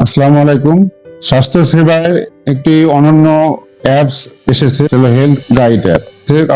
আসসালামু আলাইকুম। স্বাস্থ্য সেবায় একটি অনন্য অ্যাপস এসেছে, হলো হেলথ গাইড অ্যাপ।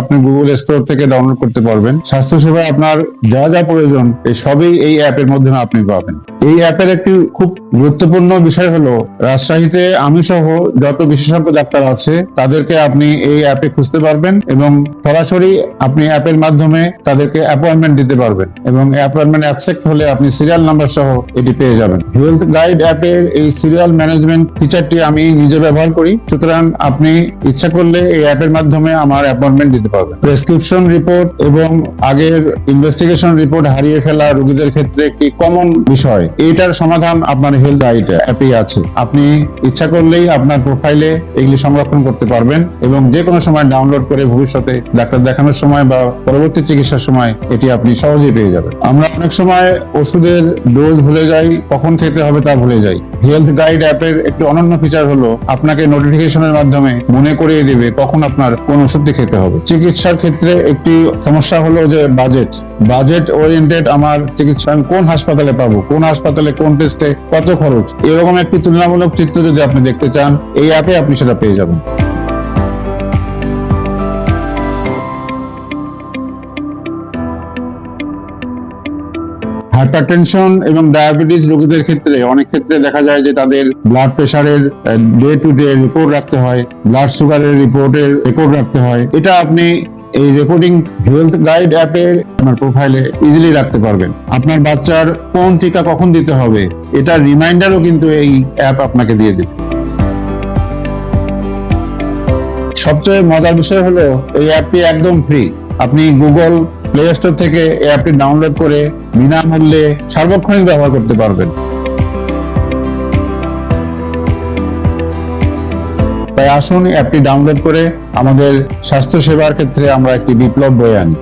আপনি গুগল স্টোর থেকে ডাউনলোড করতে পারবেন। স্বাস্থ্য সেবায় আপনার যা যা প্রয়োজন এই সবই এই অ্যাপের মাধ্যমে আপনি পাবেন। এই অ্যাপের একটি খুব গুরুত্বপূর্ণ বিষয় হলো, রাজশাহীতে আমি সহ যত বিশেষজ্ঞ ডাক্তার আছে তাদেরকে আপনি এই অ্যাপে খুঁজতে পারবেন এবং সরাসরি আপনি অ্যাপের মাধ্যমে তাদেরকে অ্যাপয়েন্টমেন্ট দিতে পারবেন এবং অ্যাপয়েন্টমেন্ট অ্যাকসেপ্ট হলে আপনি সিরিয়াল নাম্বার সহ এটি পেয়ে যাবেন। হেলথ গাইড অ্যাপের এই সিরিয়াল ম্যানেজমেন্ট ফিচারটি আমি নিজে ব্যবহার করি, সুতরাং আপনি ইচ্ছা করলে এই অ্যাপের মাধ্যমে আমার অ্যাপয়েন্টমেন্ট দিতে পারবেন। প্রেসক্রিপশন রিপোর্ট এবং আগের ইনভেস্টিগেশন রিপোর্ট হারিয়ে ফেলা রোগীদের ক্ষেত্রে একটি কমন বিষয়, এইটার সমাধান আপনার হেলথ গাইড অ্যাপেই আছে। আপনি ইচ্ছা করলেই আপনার প্রোফাইলে এগুলি সংরক্ষণ করতে পারবেন এবং যে কোনো সময় ডাউনলোড করে ভবিষ্যতে ডাক্তার দেখানোর সময় বা পরবর্তী চিকিৎসার সময় এটি আপনি সহজেই পেয়ে যাবেন। আমরা অনেক সময় ওষুধের ডোজ ভুলে যাই, কখন খেতে হবে তা ভুলে যাই। হেলথ গাইড অ্যাপের একটি অনন্য ফিচার হলো আপনাকে নোটিফিকেশনের মাধ্যমে মনে করিয়ে দেবে কখন আপনার কোন ওষুধটি খেতে হবে। চিকিৎসার ক্ষেত্রে একটি সমস্যা হলো যে বাজেট ওরিয়েন্টেড আমার চিকিৎসা আমি কোন হাসপাতালে পাবো, কোন হাসপাতালে কোন টেস্টে কত খরচ, এরকম একটি তুলনামূলক চিত্র যদি আপনি দেখতে চান এই অ্যাপে আপনি সেটা পেয়ে যাবেন। হাইপারটেনশন এবং ডায়াবেটিস রোগীদের ক্ষেত্রে অনেক ক্ষেত্রে দেখা যায় যে তাদের ব্লাড প্রেশারের ডে টু ডে রিপোর্ট রাখতে হয়, ব্লাড সুগারের রিপোর্টের রেকর্ড রাখতে হয়। এটা আপনি এই রেকর্ডিং হেলথ গাইড অ্যাপের আপনার প্রোফাইলে ইজিলি রাখতে পারবেন। আপনার বাচ্চার কোন টিকা কখন দিতে হবে এটার রিমাইন্ডারও কিন্তু এই অ্যাপ আপনাকে দিয়ে দেবে। সবচেয়ে মজার বিষয় হলো এই অ্যাপটি একদম ফ্রি। আপনি গুগল প্লে স্টোর থেকে এই অ্যাপটি ডাউনলোড করে বিনামূল্যে সার্বক্ষণিক ব্যবহার করতে পারবেন। তাই আসুন অ্যাপটি ডাউনলোড করে আমাদের স্বাস্থ্য সেবার ক্ষেত্রে আমরা একটি বিপ্লব বয়ে আনি।